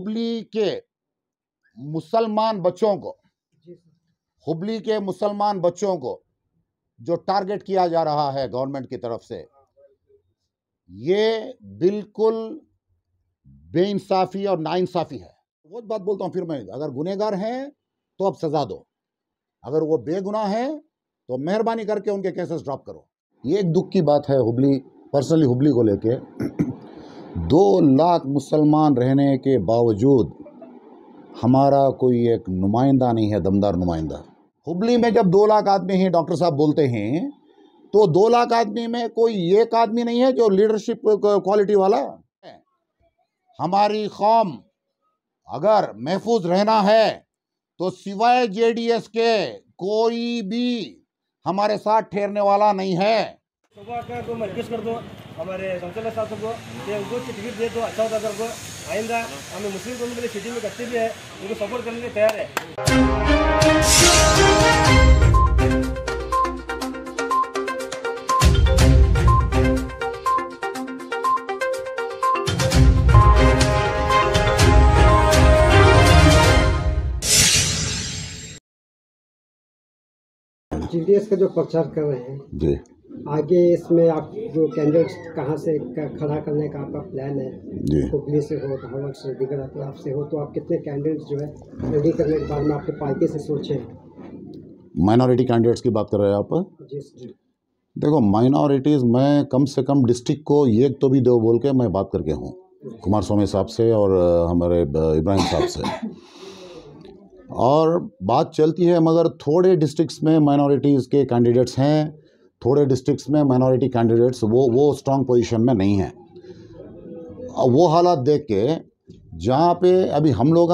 हुबली के मुसलमान बच्चों को हुबली के मुसलमान बच्चों को जो टारगेट किया जा रहा है गवर्नमेंट की तरफ से, ये बिल्कुल बेइंसाफी और नाइंसाफी है। बहुत बात बोलता हूं फिर मैं, अगर गुनहगार हैं तो अब सजा दो, अगर वो बेगुनाह हैं तो मेहरबानी करके उनके केसेस ड्रॉप करो। ये एक दुख की बात है हुबली, पर्सनली हुबली को लेके 2 लाख मुसलमान रहने के बावजूद हमारा कोई एक नुमाइंदा नहीं है, दमदार नुमाइंदा। हुबली में जब 2 लाख आदमी हैं, डॉक्टर साहब बोलते हैं, तो 2 लाख आदमी में कोई एक आदमी नहीं है जो लीडरशिप क्वालिटी वाला है। हमारी कौम अगर महफूज रहना है तो सिवाय जेडीएस के कोई भी हमारे साथ ठहरने वाला नहीं है। सुबह का तो मैं रिक्वेस्ट कर दूँ हमारे संचालक साहब को कि उनको टिकट दे दो, अच्छा होता कर दो। आइंदा हमें मुस्लिम कौम के लिए सिटी में करते भी है, उनको सपोर्ट करने के लिए तैयार है। जीडीएस का जो प्रचार कर रहे हैं जी, आगे इसमें आप जो कैंडिडेट्स कहाँ से खड़ा करने का आपका प्लान है? जी। हुबली से हो, धावड़ से, दीगर अतराफ से हो, तो आप कितने कैंडिडेट्स जो है रेडी करने के बाद में आपके पार्टी से सोचे हैं? माइनॉरिटी कैंडिडेट्स की बात कर रहे हैं आप? जी। देखो, माइनॉरिटीज़ मैं कम से कम डिस्ट्रिक्ट को एक तो भी दो बोल के मैं बात करके हूँ, कुमार स्वामी साहब से और हमारे इब्राहिम साहब से, और बात चलती है। मगर थोड़े डिस्ट्रिक्ट्स में माइनॉरिटीज़ के कैंडिडेट्स हैं, थोड़े डिस्ट्रिक्ट्स में माइनॉरिटी कैंडिडेट्स वो स्ट्रॉन्ग पोजीशन में नहीं हैं। वो हालात देख के जहाँ पे अभी हम लोग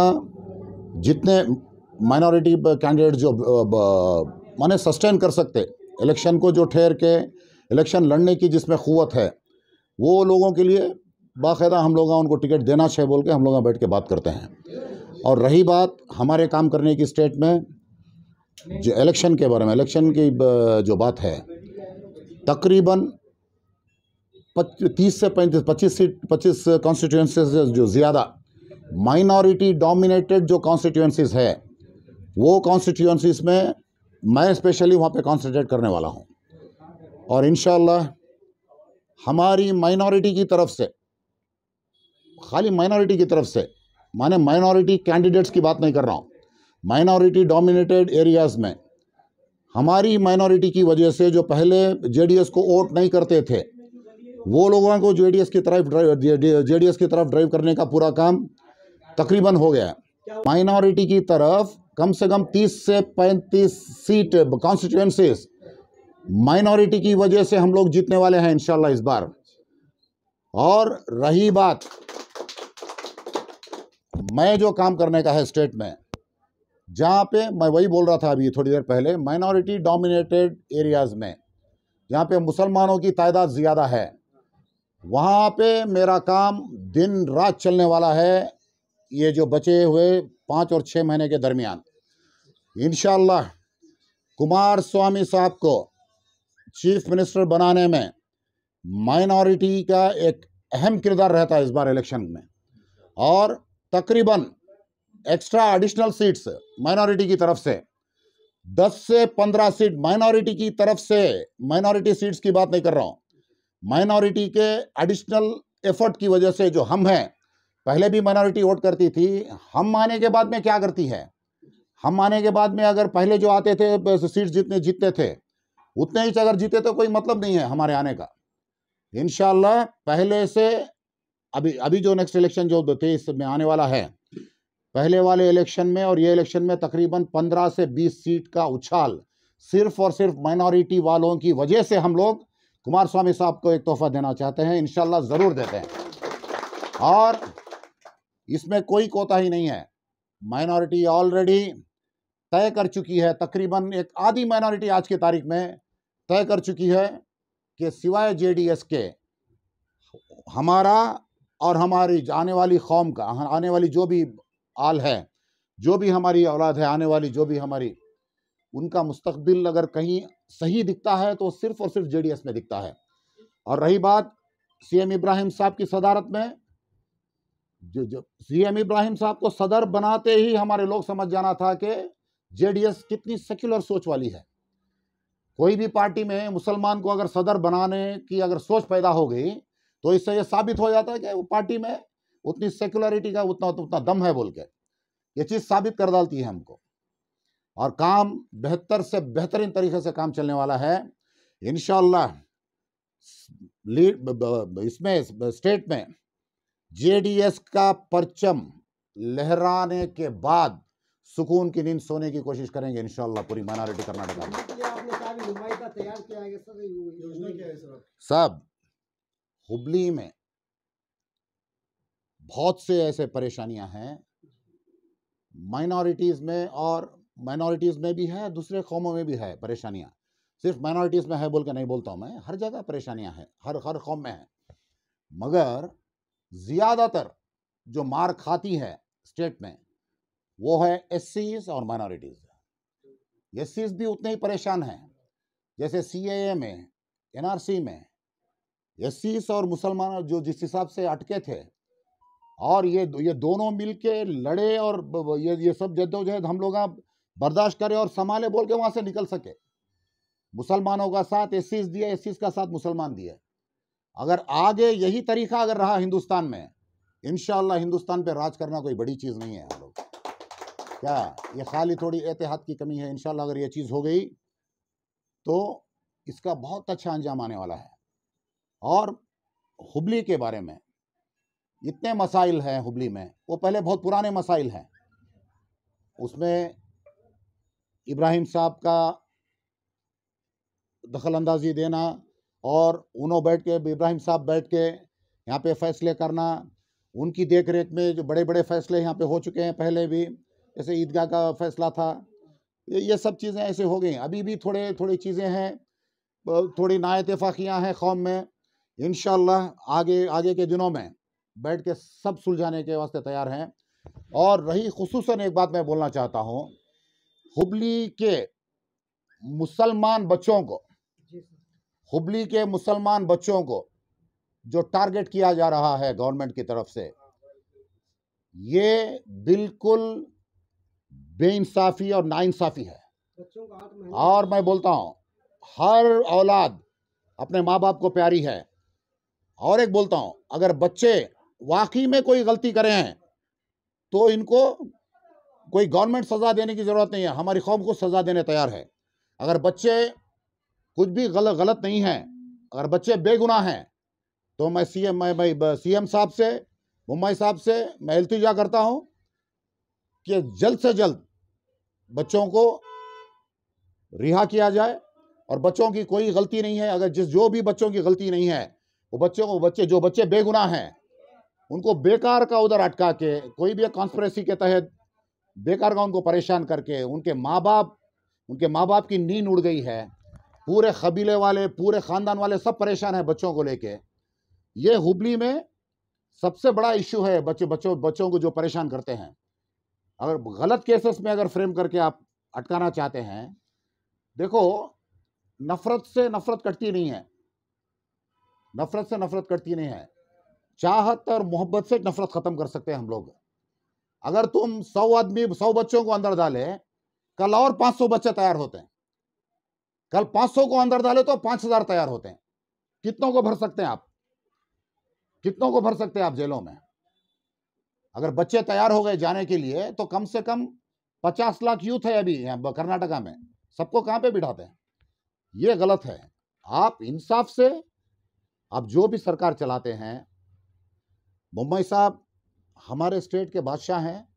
जितने माइनॉरिटी कैंडिडेट जो माने सस्टेन कर सकते इलेक्शन को, जो ठहर के इलेक्शन लड़ने की जिसमें क़ुव्वत है, वो लोगों के लिए बाकायदा हम लोग उनको टिकट देना चाहिए बोल के हम लोग बैठ के बात करते हैं। और रही बात हमारे काम करने की स्टेट में जो इलेक्शन के बारे में, इलेक्शन की जो बात है, तकरीबन 30 से 25 कॉन्स्टिट्यूंसीज जो ज़्यादा माइनॉरिटी डोमिनेटेड जो कॉन्स्टिट्यूंसीज है, वो कॉन्स्टिट्यूंसीज में मैं स्पेशली वहाँ पे कॉन्सेंट्रेट करने वाला हूँ। और इंशाअल्लाह हमारी माइनॉरिटी की तरफ से, खाली माइनॉरिटी की तरफ से, माने माइनॉरिटी कैंडिडेट्स की बात नहीं कर रहा हूँ, माइनॉरिटी डोमिनेटेड एरियाज़ में हमारी माइनॉरिटी की वजह से जो पहले जेडीएस को वोट नहीं करते थे, वो लोगों को जेडीएस की तरफ ड्राइव करने का पूरा काम तकरीबन हो गया है। माइनॉरिटी की तरफ कम से कम 30 से 35 सीट कॉन्स्टिट्यूंसीज माइनॉरिटी की वजह से हम लोग जीतने वाले हैं इंशाल्लाह इस बार। और रही बात मैं जो काम करने का है स्टेट में, जहाँ पे मैं वही बोल रहा था अभी थोड़ी देर पहले, माइनॉरिटी डोमिनेटेड एरियाज़ में जहाँ पे मुसलमानों की तादाद ज़्यादा है, वहाँ पे मेरा काम दिन रात चलने वाला है। ये जो बचे हुए 5 और 6 महीने के दरमियान इंशाअल्लाह कुमार स्वामी साहब को चीफ मिनिस्टर बनाने में माइनॉरिटी का एक अहम किरदार रहता है इस बार इलेक्शन में। और तकरीबन एक्स्ट्रा एडिशनल सीट्स माइनॉरिटी की तरफ से 10 से 15 सीट माइनॉरिटी की तरफ से, माइनॉरिटी सीट्स की बात नहीं कर रहा हूँ, माइनॉरिटी के एडिशनल एफर्ट की वजह से जो हम हैं, पहले भी माइनॉरिटी वोट करती थी, हम आने के बाद में क्या करती है, हम आने के बाद में अगर पहले जो आते थे सीट्स जितने जीतते थे उतने ही अगर जीते तो कोई मतलब नहीं है हमारे आने का। इंशाअल्लाह पहले से अभी जो नेक्स्ट इलेक्शन जो 23 में आने वाला है, पहले वाले इलेक्शन में और ये इलेक्शन में तकरीबन 15 से 20 सीट का उछाल सिर्फ और सिर्फ माइनॉरिटी वालों की वजह से हम लोग कुमार स्वामी साहब को एक तोहफा देना चाहते हैं। इंशाअल्लाह ज़रूर देते हैं और इसमें कोई कोताही नहीं है। माइनॉरिटी ऑलरेडी तय कर चुकी है, तकरीबन एक आधी माइनॉरिटी आज की तारीख में तय कर चुकी है कि सिवाय जेडीएस के हमारा और हमारी आने वाली कौम का, आने वाली जो भी आल है, जो भी हमारी औलाद है, आने वाली जो भी हमारी, उनका मुस्तकबिल अगर कहीं सही दिखता है तो सिर्फ और सिर्फ जेडीएस में दिखता है। और रही बात सीएम इब्राहिम साहब की सदारत में, जो सीएम इब्राहिम साहब को सदर बनाते ही हमारे लोग समझ जाना था कि जेडीएस कितनी सेक्युलर सोच वाली है। कोई भी पार्टी में मुसलमान को अगर सदर बनाने की अगर सोच पैदा हो गई तो इससे ये साबित हो जाता है कि वो पार्टी में उतनी सेक्युलरिटी का उतना दम है बोल के ये चीज़ साबित कर डालती है हमको। और काम बेहतर से बेहतरीन तरीके से काम चलने वाला है इंशाअल्लाह। इसमें स्टेट में जेडीएस का परचम लहराने के बाद सुकून की नींद सोने की कोशिश करेंगे इंशाअल्लाह पूरी माइनॉरिटी कर्नाटक में। आपने कहा मुंबई का तैयार किया है सर, योजना क्या है सर? सब हुबली में बहुत से ऐसे परेशानियां हैं माइनॉरिटीज़ में, और माइनॉरिटीज़ में भी है, दूसरे कौमों में भी है परेशानियां। सिर्फ माइनॉरिटीज़ में है बोल के नहीं बोलता हूं मैं, हर जगह परेशानियां हैं, हर कौम में है। मगर ज़्यादातर जो मार खाती है स्टेट में वो है एससीज और माइनॉरिटीज़। एससीज भी उतने ही परेशान हैं जैसे सीएए में, एनआरसी में। एससीज और मुसलमान जो जिस हिसाब से अटके थे, और ये दोनों मिलके लड़े और ये सब जद्दोजहद हम लोग बर्दाश्त करें और संभाले बोल के वहाँ से निकल सके। मुसलमानों का साथ एससीज दिए, एससीज का साथ मुसलमान दिए। अगर आगे यही तरीका अगर रहा हिंदुस्तान में, इंशाअल्लाह हिंदुस्तान पे राज करना कोई बड़ी चीज़ नहीं है। हम लोग क्या, ये खाली थोड़ी एहतियात की कमी है। इंशाअल्लाह अगर ये चीज़ हो गई तो इसका बहुत अच्छा अंजाम आने वाला है। और हुबली के बारे में इतने मसाइल हैं हुबली में, वो पहले बहुत पुराने मसाइल हैं। उसमें इब्राहिम साहब का दखल अंदाजी देना और इब्राहिम साहब बैठ के यहाँ पे फैसले करना, उनकी देख रेख में जो बड़े बड़े फैसले यहाँ पे हो चुके हैं पहले भी, जैसे ईदगाह का फैसला था, ये सब चीज़ें ऐसे हो गई। अभी भी थोड़ी चीज़ें हैं, थोड़ी नाइतफाकियाँ हैं कौम में। इंशाअल्लाह आगे के दिनों में बैठ के सब सुलझाने के वास्ते तैयार हैं। और रही खुसूसन एक बात मैं बोलना चाहता हूँ, हुबली के मुसलमान बच्चों को जो टारगेट किया जा रहा है गवर्नमेंट की तरफ से, ये बिल्कुल बेइंसाफी और नाइंसाफी है। और मैं बोलता हूँ हर औलाद अपने माँ बाप को प्यारी है। और एक बोलता हूँ, अगर बच्चे वाकई में कोई गलती करे हैं तो इनको कोई गवर्नमेंट सज़ा देने की ज़रूरत नहीं है, हमारी कौम को सज़ा देने तैयार है। अगर बच्चे कुछ भी गलत नहीं हैं, अगर बच्चे बेगुनाह हैं, तो मैं सीएम साहब से, मुंबई साहब से मैं इल्तिजा करता हूं कि जल्द से जल्द बच्चों को रिहा किया जाए। और बच्चों की कोई गलती नहीं है, अगर जो भी बच्चों की गलती नहीं है, वो जो बच्चे बेगुनाह हैं उनको बेकार का उधर अटका के, कोई भी कॉन्स्पिरेसी के तहत बेकार का उनको परेशान करके, उनके माँ बाप की नींद उड़ गई है। पूरे कबीले वाले, पूरे ख़ानदान वाले सब परेशान हैं बच्चों को लेके। ये हुबली में सबसे बड़ा इशू है, बच्चों को जो परेशान करते हैं। अगर गलत केसेस में अगर फ्रेम करके आप अटकाना चाहते हैं, देखो नफरत से नफरत कटती नहीं है, चाहत और मोहब्बत से नफरत ख़त्म कर सकते हैं हम लोग। अगर तुम 100 बच्चों को अंदर डाले, कल और 500 बच्चे तैयार होते हैं। कल 500 को अंदर डाले तो 5000 तैयार होते हैं। कितनों को भर सकते हैं आप जेलों में? अगर बच्चे तैयार हो गए जाने के लिए तो कम से कम 50 लाख यूथ है अभी यहाँ कर्नाटका में, सबको कहाँ पे बिठाते हैं? ये गलत है। आप इंसाफ से, आप जो भी सरकार चलाते हैं, मुंबई साहब हमारे स्टेट के बादशाह हैं,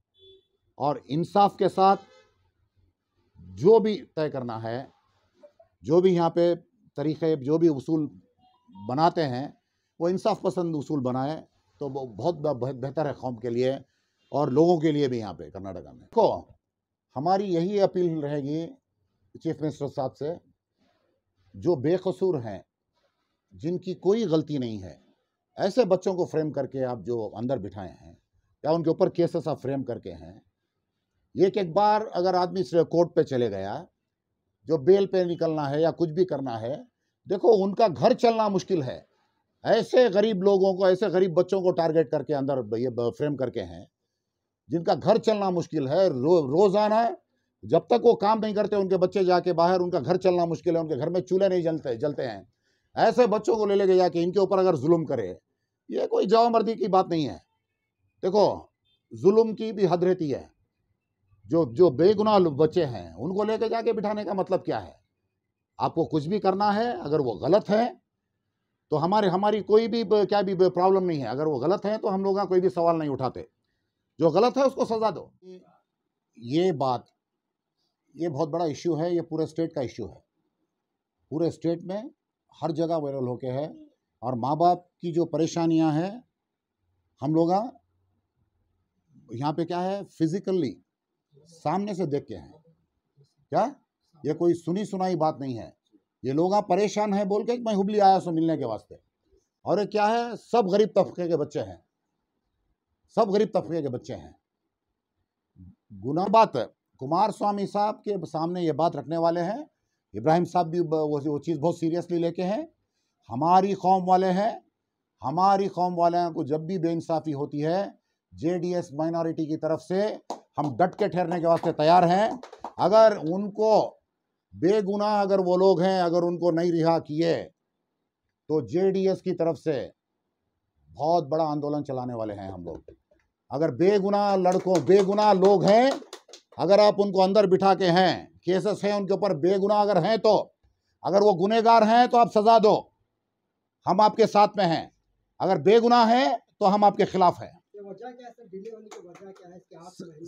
और इंसाफ के साथ जो भी तय करना है, जो भी यहाँ पे तरीक़े, जो भी उसूल बनाते हैं, वो इंसाफ पसंद उसूल बनाए तो वो बहुत बेहतर है कौम के लिए और लोगों के लिए भी यहाँ पे कर्नाटका में। तो हमारी यही अपील रहेगी चीफ मिनिस्टर साहब से, जो बेकसूर हैं, जिनकी कोई गलती नहीं है, ऐसे बच्चों को फ्रेम करके आप जो अंदर बिठाए हैं या उनके ऊपर केसेस आप फ्रेम करके हैं, एक बार अगर आदमी कोर्ट पे चले गया, जो बेल पे निकलना है या कुछ भी करना है, देखो उनका घर चलना मुश्किल है। ऐसे गरीब लोगों को, ऐसे गरीब बच्चों को टारगेट करके अंदर ये फ्रेम करके हैं, जिनका घर चलना मुश्किल है। रोजाना जब तक वो काम नहीं करते उनके बच्चे जाके बाहर, उनका घर चलना मुश्किल है, उनके घर में चूल्हे नहीं जलते हैं। ऐसे बच्चों को ले लेके जाके इनके ऊपर अगर जुल्म करे, ये कोई जवामर्दी की बात नहीं है। देखो, जुल्म की भी हद रहती है। जो बेगुनाह बच्चे हैं उनको लेके जाके बिठाने का मतलब क्या है? आपको कुछ भी करना है, अगर वो गलत है तो हमारी कोई भी क्या भी प्रॉब्लम नहीं है। अगर वो गलत है तो हम लोग कोई भी सवाल नहीं उठाते। जो गलत है उसको सजा दो। ये बहुत बड़ा इश्यू है, ये पूरे स्टेट का इश्यू है। पूरे स्टेट में हर जगह वायरल होके है। और माँ बाप की जो परेशानियां हैं, हम लोग यहाँ पे क्या है, फिजिकली सामने से देख के हैं। क्या ये कोई सुनी सुनाई बात नहीं है। ये लोग परेशान हैं बोल के मैं हुबली आया सो मिलने के वास्ते। और ये क्या है, सब गरीब तबके के बच्चे हैं, सब गरीब तबके के बच्चे हैं। गुना बात कुमार स्वामी साहब के सामने ये बात रखने वाले हैं। इब्राहिम साहब भी वो चीज़ बहुत सीरियसली लेके हैं। हमारी कौम वाले हैं, हमारी कौम वाले को जब भी बेइंसाफ़ी होती है, जेडीएस माइनॉरिटी की तरफ से हम डट के ठहरने के वास्ते तैयार हैं। अगर उनको बेगुनाह अगर वो लोग हैं, अगर उनको नहीं रिहा किए तो जेडीएस की तरफ से बहुत बड़ा आंदोलन चलाने वाले हैं हम लोग। अगर बेगुनाह लोग हैं, अगर आप उनको अंदर बिठा के हैं, केसेस हैं उनके ऊपर, बेगुनाह अगर हैं तो, अगर वो गुनहगार हैं तो आप सजा दो, हम आपके साथ में हैं। अगर बेगुनाह है तो हम आपके खिलाफ हैं।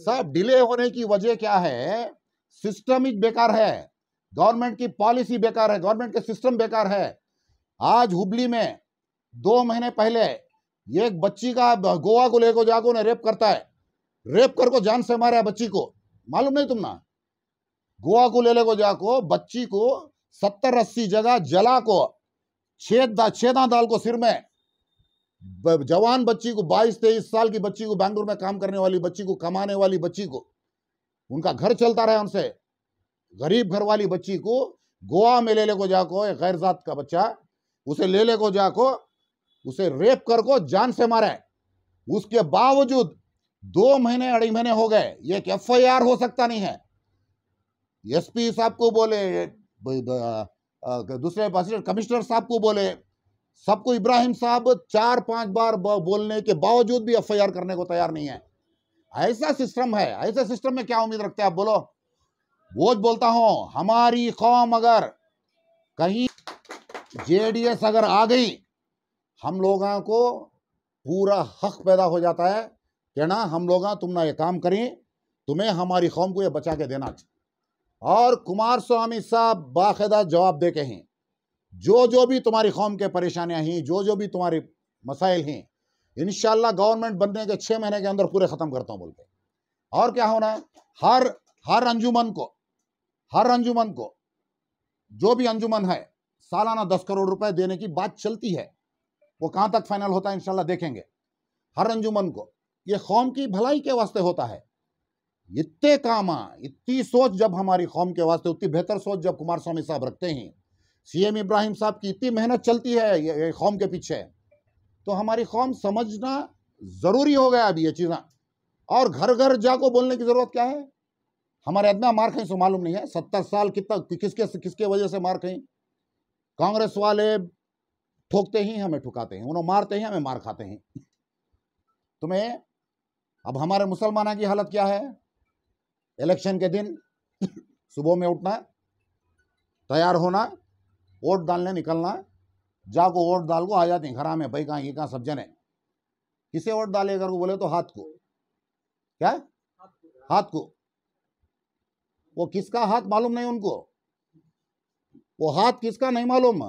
सब डिले होने की वजह क्या है? सिस्टम ही बेकार है, गवर्नमेंट की पॉलिसी बेकार है, गवर्नमेंट के सिस्टम बेकार है। आज हुबली में 2 महीने पहले एक बच्ची का गोवा को लेकर जाकर उन्हें रेप करता है, रेप कर को जान से मारा है बच्ची को। मालूम नहीं तुम ना? गोवा को ले को जाको बच्ची को 70-80 जगह जला को छेदा डाल को सिर में। जवान बच्ची को, 22-23 साल की बच्ची को, बैंगलोर में काम करने वाली बच्ची को, कमाने वाली बच्ची को, उनका घर चलता रहा उनसे, गरीब घर वाली बच्ची को गोवा में ले को जाको, एक गैर जात का बच्चा, उसे ले को जाको, उसे रेप कर को जान से मारा है। उसके बावजूद 2 महीने 2.5 महीने हो गए, ये एक FIR हो सकता नहीं है। SP साहब को बोले, दूसरे कमिश्नर साहब को बोले, सबको, इब्राहिम साहब 4-5 बार बोलने के बावजूद भी FIR करने को तैयार नहीं है। ऐसा सिस्टम है। ऐसे सिस्टम में क्या उम्मीद रखते हैं आप? बोलो। वो बोलता हूं, हमारी कौम अगर कहीं जेडीएस अगर आ गई, हम लोगों को पूरा हक पैदा हो जाता है कि ना हम लोग तुम ना ये काम करें, तुम्हें हमारी कौम को ये बचा के देना चाहिए। और कुमार स्वामी साहब बाकायदा जवाब दे के हैं, जो भी तुम्हारी कौम के परेशानियां हैं, जो भी तुम्हारी मसाइल हैं, इंशाल्लाह गवर्नमेंट बनने के 6 महीने के अंदर पूरे ख़त्म करता हूं बोल के। और क्या होना है, हर अंजुमन को जो भी अंजुमन है, सालाना 10 करोड़ रुपए देने की बात चलती है। वो कहां तक फाइनल होता है इंशाल्लाह देखेंगे। हर अंजुमन को ये कौम की भलाई के वास्ते होता है। इतने काम, इतनी सोच जब हमारी कौम के वास्ते, उतनी बेहतर सोच जब कुमार स्वामी साहब रखते हैं, CM इब्राहिम साहब की इतनी मेहनत चलती है ये कौम के पीछे, तो हमारी कौम समझना जरूरी हो गया अभी ये चीज़ें। और घर घर जाको बोलने की जरूरत क्या है? हमारे इतना मार खाई सो मालूम नहीं है। 70 साल कितना किसके वजह से मार खाई? कांग्रेस वाले ठोकते ही हमें ठुकाते हैं, उन्हें मारते हैं, हमें मार खाते हैं। तुम्हें अब हमारे मुसलमानों की हालत क्या है? इलेक्शन के दिन सुबह में उठना, तैयार होना, वोट डालने निकलना, जाको वोट डाल को आ जाते हैं घर में। भाई कहाँ सब जने किसे वोट डालेगा को बोले तो हाथ को, क्या हाथ को, वो किसका हाथ मालूम नहीं उनको, वो हाथ किसका नहीं मालूम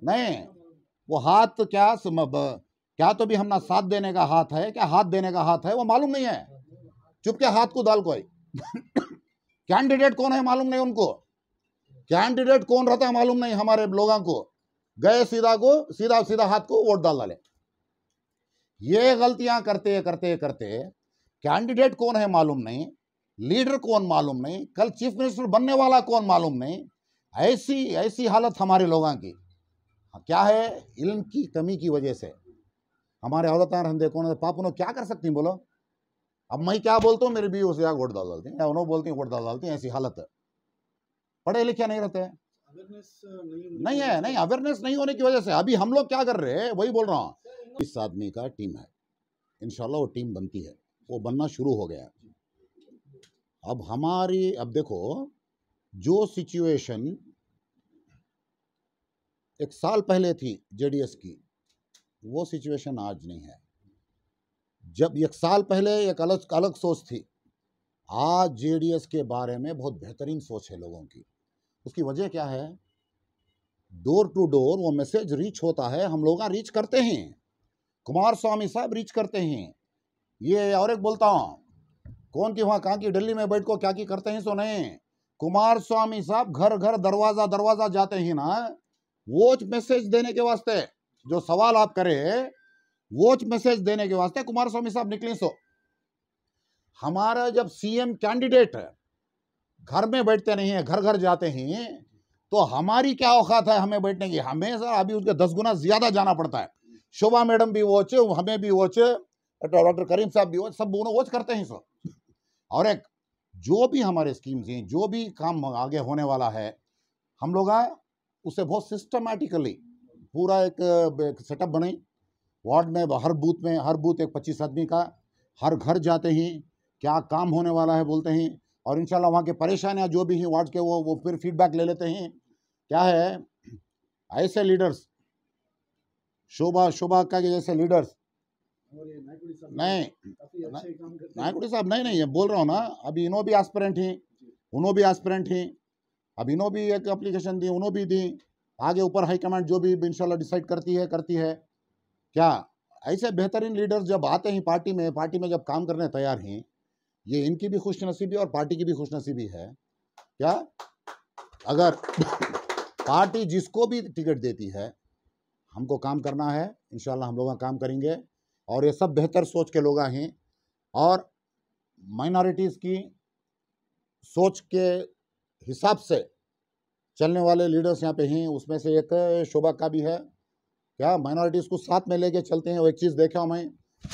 नहीं। वो हाथ क्या तो भी हमना साथ देने का हाथ है, क्या हाथ देने का हाथ है, वो मालूम नहीं है। चुप के हाथ को डाल कोई कैंडिडेट कौन है मालूम नहीं उनको, कैंडिडेट कौन रहता है मालूम नहीं हमारे लोगों को। गए सीधा हाथ को वोट डाले। ये गलतियां करते करते करते कैंडिडेट कौन है मालूम नहीं, लीडर कौन मालूम नहीं, कल चीफ मिनिस्टर बनने वाला कौन मालूम नहीं। ऐसी हालत हमारे लोगों की। क्या है, इल्म की कमी की वजह से हमारे औरतें रंधे कौन पाप उन्होंने क्या कर सकती हैं बोलो। अब मैं क्या बोलता हूँ, मेरी भी उसे वोट डाल डालती हैं, उन्होंने बोलती हैं वोट डाल डालती हैं, ऐसी हालत है। पढ़े लिखे नहीं रहते हैं, नहीं है, नहीं अवेयरनेस नहीं होने की वजह से। अभी हम लोग क्या कर रहे हैं वही बोल रहा हूँ। इस आदमी का टीम है, इंशाल्लाह वो टीम बनती है, वो बनना शुरू हो गया। अब हमारी, अब देखो जो सिचुएशन एक साल पहले थी जेडीएस की, वो सिचुएशन आज नहीं है। जब एक साल पहले एक अलग सोच थी, आज जेडीएस के बारे में बहुत बेहतरीन सोच है लोगों की। उसकी वजह क्या है, डोर टू डोर वो मैसेज रीच होता है, हम लोग रीच करते हैं, कुमार स्वामी साहब रीच करते हैं। ये और एक बोलता हूँ, कौन की वहाँ कहाँ की दिल्ली में बैठ को क्या की करते हैं सो नहीं, कुमार स्वामी साहब घर घर दरवाजा दरवाजा जाते हैं ना, वो मैसेज देने के वास्ते, जो सवाल आप करे वो मैसेज देने के वास्ते कुमार स्वामी साहब निकले। सो हमारा जब सीएम कैंडिडेट घर में बैठते नहीं है, घर घर जाते हैं, तो हमारी क्या औकात है हमें बैठने की। हमें सर अभी उसके 10 गुना ज्यादा जाना पड़ता है। शोभा मैडम भी वॉच, हमें भी वॉच, डॉक्टर करीम साहब भी वॉच, सब वॉच करते हैं सर। और एक जो भी हमारे स्कीम्स हैं, जो भी काम आगे होने वाला है, हम लोग उसे बहुत सिस्टमैटिकली पूरा एक सेटअप बनाई। वार्ड में हर बूथ एक 25 आदमी का, हर घर जाते हैं, क्या काम होने वाला है बोलते हैं, और इंशाल्लाह वहाँ के परेशानियाँ जो भी हैं वार्ड के वो फिर फीडबैक ले लेते हैं। क्या है, ऐसे लीडर्स, शोभा का जैसे लीडर्स नहीं, नायकुड़ी साहब नहीं बोल रहा हूँ ना, अभी इन्हों भी एस्पिरेंट हैं, उन्हों भी एस्पिरेंट हैं, अब इन्हों भी एक एप्लीकेशन दी, उन्हों भी दी, आगे ऊपर हाईकमांड जो भी इंशाल्लाह डिसाइड करती है। क्या ऐसे बेहतरीन लीडर्स जब आते हैं पार्टी में जब काम करने तैयार हैं, ये इनकी भी खुशनसीबी और पार्टी की भी खुशनसीबी है। क्या अगर पार्टी जिसको भी टिकट देती है, हमको काम करना है, इंशाल्लाह हम लोग काम करेंगे, और ये सब बेहतर सोच के लोग हैं, और माइनॉरिटीज़ की सोच के हिसाब से चलने वाले लीडर्स यहाँ पे हैं। उसमें से एक शोभा का भी है। क्या माइनॉरिटीज़ को साथ में लेके चलते हैं। वो एक चीज़ देखा हूँ मैं,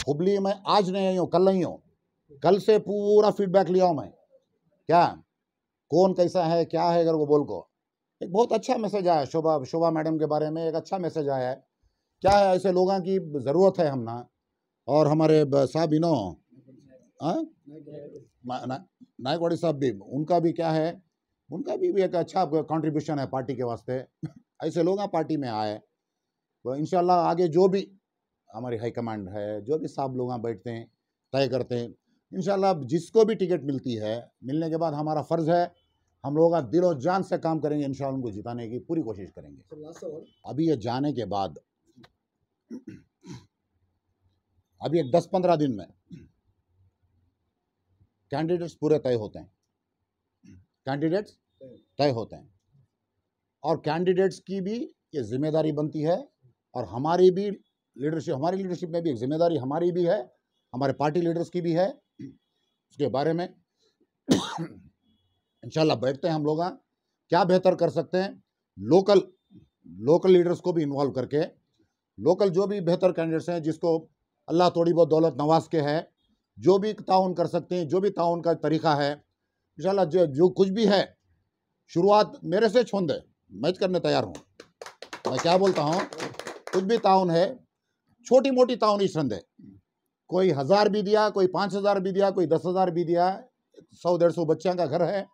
हुबली में आज नहीं आई हूँ, कल नहीं हूँ, कल से पूरा फीडबैक लिया हूँ मैं, क्या कौन कैसा है क्या है, अगर वो बोल को एक बहुत अच्छा मैसेज आया शोभा मैडम के बारे में, एक अच्छा मैसेज आया है। क्या है, ऐसे लोगों की ज़रूरत है हम ना। और हमारे साहब इनो नायकवाड़ी साहब भी, उनका भी क्या है, उनका भी एक अच्छा कंट्रीब्यूशन है पार्टी के वास्ते। ऐसे लोग पार्टी में आए, तो इंशाल्लाह आगे जो भी हमारी हाईकमांड है, जो भी साहब लोग बैठते हैं, तय करते हैं, इंशाल्लाह जिसको भी टिकट मिलती है, मिलने के बाद हमारा फ़र्ज़ है, हम लोग दिल और जान से काम करेंगे, इंशाल्लाह उनको जिताने की पूरी कोशिश करेंगे। अभी ये जाने के बाद अभी एक 10-15 दिन में कैंडिडेट्स पूरे तय होते हैं, कैंडिडेट्स तय होते हैं, और कैंडिडेट्स की भी ये जिम्मेदारी बनती है, और हमारी भी लीडरशिप, हमारी लीडरशिप में भी एक जिम्मेदारी हमारी भी है, हमारे पार्टी लीडर्स की भी है। उसके बारे में इंशाल्लाह बैठते हैं हम लोग, क्या बेहतर कर सकते हैं, लोकल लीडर्स को भी इन्वॉल्व करके, लोकल जो भी बेहतर कैंडिडेट्स हैं, जिसको अल्लाह थोड़ी बहुत दौलत नवाज के है, जो भी ताउन कर सकते हैं, जो भी ताउन का तरीका है, इंशाल्लाह जो कुछ भी है, शुरुआत मेरे से छोड़ दे, मैं करने तैयार हूँ। मैं क्या बोलता हूँ, कुछ भी ताउन है, छोटी मोटी ताउन ही संदे, कोई 1000 भी दिया, कोई 5000 भी दिया, कोई 10,000 भी दिया, 100-150 बच्चों का घर है,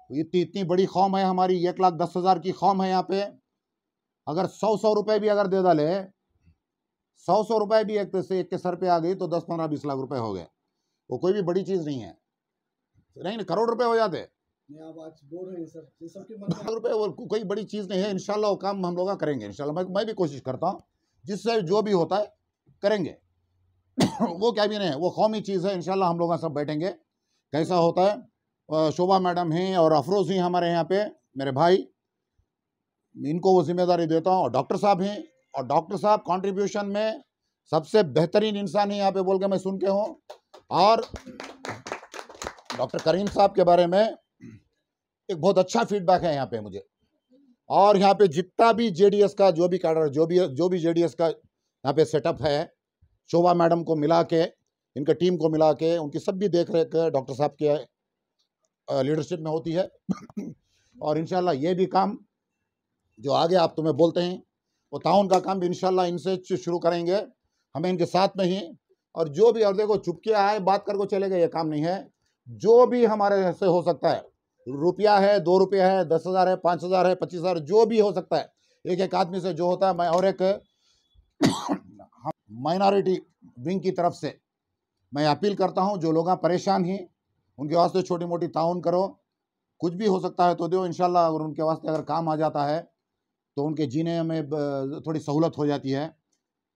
इतनी बड़ी कौम है हमारी, 1,10,000 की कौम है यहाँ पे। अगर 100 रुपए भी अगर दे डाले, 100 रुपए भी एक के सर पे आ गई, तो 10-15-20 लाख रुपए हो गए। वो कोई भी बड़ी चीज़ नहीं है, नहीं करोड़ रुपए हो जाते। रुपए वो कोई बड़ी चीज़ नहीं है। इंशाल्लाह वो काम हम लोग करेंगे, इंशाल्लाह मैं भी कोशिश करता हूँ, जिससे जो भी होता है करेंगे। वो क्या भी नहीं है, वो कौमी चीज़ है। इंशाल्लाह हम लोग सब बैठेंगे, कैसा होता है। शोभा मैडम हैं और अफरोज़ हैं हमारे यहाँ पे, मेरे भाई, इनको वो जिम्मेदारी देता हूँ। और डॉक्टर साहब हैं, और डॉक्टर साहब कंट्रीब्यूशन में सबसे बेहतरीन इंसान है यहाँ पे बोल के मैं सुन के हूँ। और डॉक्टर करीम साहब के बारे में एक बहुत अच्छा फीडबैक है यहाँ पे मुझे, और यहाँ पे जितना भी जेडीएस का जो भी कैडर जो भी जेडीएस का यहाँ पे सेटअप है, शोभा मैडम को मिला के, इनका टीम को मिला के, उनकी सब भी देख रेख डॉक्टर साहब के लीडरशिप में होती है। और इंशाल्लाह ये भी काम जो आगे आप तुम्हें बोलते हैं वो ताउन का काम भी इंशाल्लाह इनसे शुरू करेंगे, हमें इनके साथ में ही। और जो भी, और देखो चुपके आए बात करके चले गए, ये काम नहीं है। जो भी हमारे से हो सकता है, रुपया है, 2 रुपये है, 10,000 है, 5,000 है, 25,000, जो भी हो सकता है, एक एक आदमी से जो होता है। मैं और एक माइनॉरिटी विंग की तरफ से मैं अपील करता हूं, जो लोग परेशान हैं उनके वास्ते छोटी मोटी ताउन करो, कुछ भी हो सकता है तो दो इंशाल्लाह। अगर उनके वास्ते अगर काम आ जाता है तो उनके जीने में थोड़ी सहूलत हो जाती है।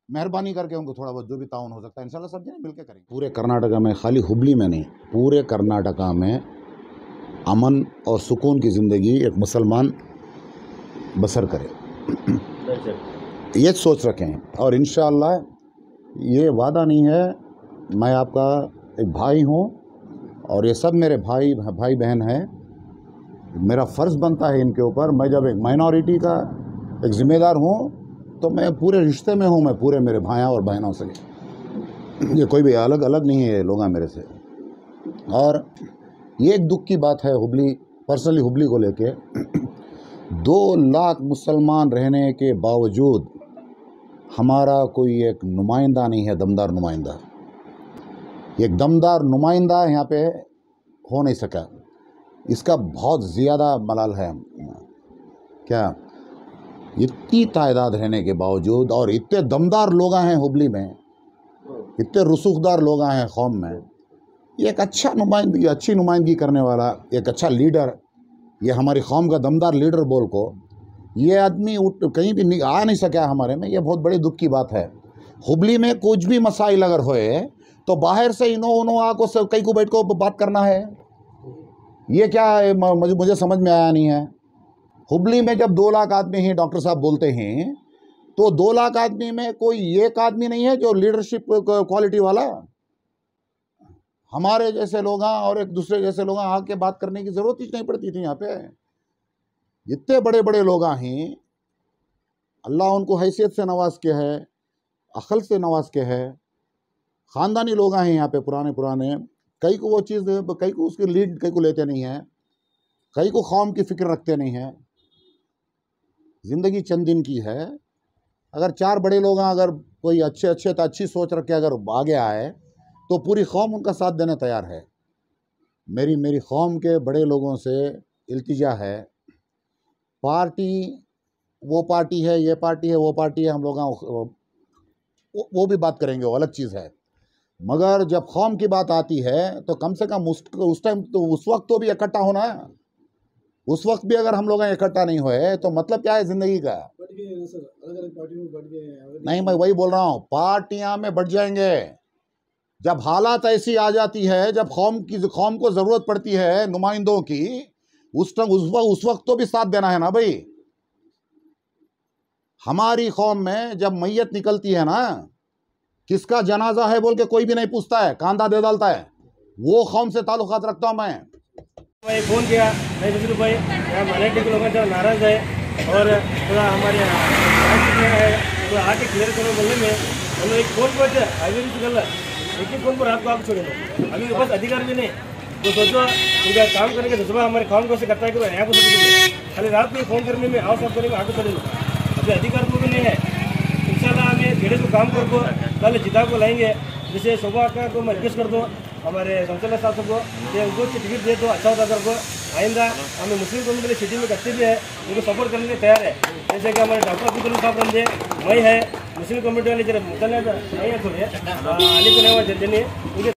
मेहरबानी करके उनको थोड़ा बहुत जो भी ताउन हो सकता है इंशाल्लाह सब जने मिलकर करेंगे। पूरे कर्नाटका में, खाली हुबली में नहीं, पूरे कर्नाटका में अमन और सुकून की ज़िंदगी एक मुसलमान बसर करे, ये सोच रखें। और इंशाअल्लाह ये वादा नहीं है, मैं आपका एक भाई हूँ और ये सब मेरे भाई बहन हैं, मेरा फ़र्ज़ बनता है इनके ऊपर। मैं जब एक माइनॉरिटी का एक ज़िम्मेदार हूँ तो मैं पूरे रिश्ते में हूँ, मैं पूरे मेरे भाइयों और बहनों से, ये कोई भी अलग नहीं है लोग मेरे से। और ये एक दुख की बात है हुबली, पर्सनली हुबली को लेके 2 लाख मुसलमान रहने के बावजूद हमारा कोई एक नुमाइंदा नहीं है, दमदार नुमाइंदा। एक दमदार नुमाइंदा यहाँ पे हो नहीं सका, इसका बहुत ज़्यादा मलाल है। क्या इतनी तादाद रहने के बावजूद और इतने दमदार लोग हैं हुबली में, इतने रसूखदार लोग हैं कौम में, ये एक अच्छा नुमाइंदगी, अच्छी नुमाइंदगी करने वाला एक अच्छा लीडर, ये हमारी कौम का दमदार लीडर बोल को ये आदमी कहीं भी आ नहीं सका हमारे में, ये बहुत बड़ी दुख की बात है। हुबली में कुछ भी मसाइल अगर होए तो बाहर से इनो आको सब कई को बैठ को बात करना है, ये क्या है मुझे समझ में आया नहीं है। हुबली में जब 2 लाख आदमी हैं, डॉक्टर साहब बोलते हैं, तो 2 लाख आदमी में कोई एक आदमी नहीं है जो लीडरशिप क्वालिटी वाला। हमारे जैसे लोग और एक दूसरे जैसे लोग आके बात करने की ज़रूरत ही नहीं पड़ती थी। यहाँ पे इतने बड़े बड़े लोग हैं, अल्लाह उनको हैसियत से नवाज के है, अक्ल से नवाज के है, ख़ानदानी लोग हैं यहाँ पे पुराने। कई को वो चीज़, कई को उसकी लीड कई को लेते नहीं हैं, कई को कौम की फ़िक्र रखते नहीं हैं। ज़िंदगी चंद दिन की है, अगर 4 बड़े लोग अगर कोई अच्छे तो अच्छी सोच रख के अगर आगे आए तो पूरी कौम उनका साथ देने तैयार है। मेरी कौम के बड़े लोगों से इल्तिजा है, पार्टी वो पार्टी है, ये पार्टी है, वो पार्टी है, हम लोग वो भी बात करेंगे, वो अलग चीज़ है। मगर जब कौम की बात आती है तो कम से कम उस टाइम तो उस वक्त तो भी इकट्ठा होना है। उस वक्त भी अगर हम लोग इकट्ठा नहीं हुए तो मतलब क्या है ज़िंदगी का? नहीं, मैं वही बोल रहा हूँ, पार्टियां में बढ़ जाएंगे। जब हालात ऐसी आ जाती है, जब कौम को ज़रूरत पड़ती है नुमाइंदों की, उस वक्त तो भी साथ देना है ना भाई। हमारी कौम में जब मैयत निकलती है ना, किसका जनाजा है बोल के कोई भी नहीं पूछता है, कांदा दे डालता है। वो कौम से ताल्लुकात रखता हूँ मैं। फ़ोन किया नहीं बसरू भाई, यहाँ माइनॉरिटी के लोग थोड़ा नाराज़ है और थोड़ा हमारे है तो आके क्लियर करो बोलने में हम लोग एक फ़ोन पर हाईवे से कर एक ही फ़ोन पर आप छोड़ेंगे। अभी के पास अधिकार भी नहीं, तो सोचो उनका काम करने के जज्बा हमारे कौन को से करता है कि यहाँ को खाली रात में फ़ोन करने में आओ सब करने में आगे चले लो, अभी अधिकार को भी नहीं है। इंशाल्लाह हमें घेरे को काम कर दो, कल जिता को लाएंगे। जैसे शोभा का को मैं रिक्वेस्ट कर दो हमारे संसद साहब को कि उनको टिकट दे दो, अच्छा होता को आइंदा हमें मुस्लिम कम्युनिटी के लिए सिटी में करते भी है, उनको सपोर्ट करने के लिए तैयार है। जैसे कि हमारे डॉक्टर अब्दुल साहब रंदे मैं है मुस्लिम कम्युनिटी वाले जरा मुतल नहीं है थोड़े अली को नहीं जल्दी उनके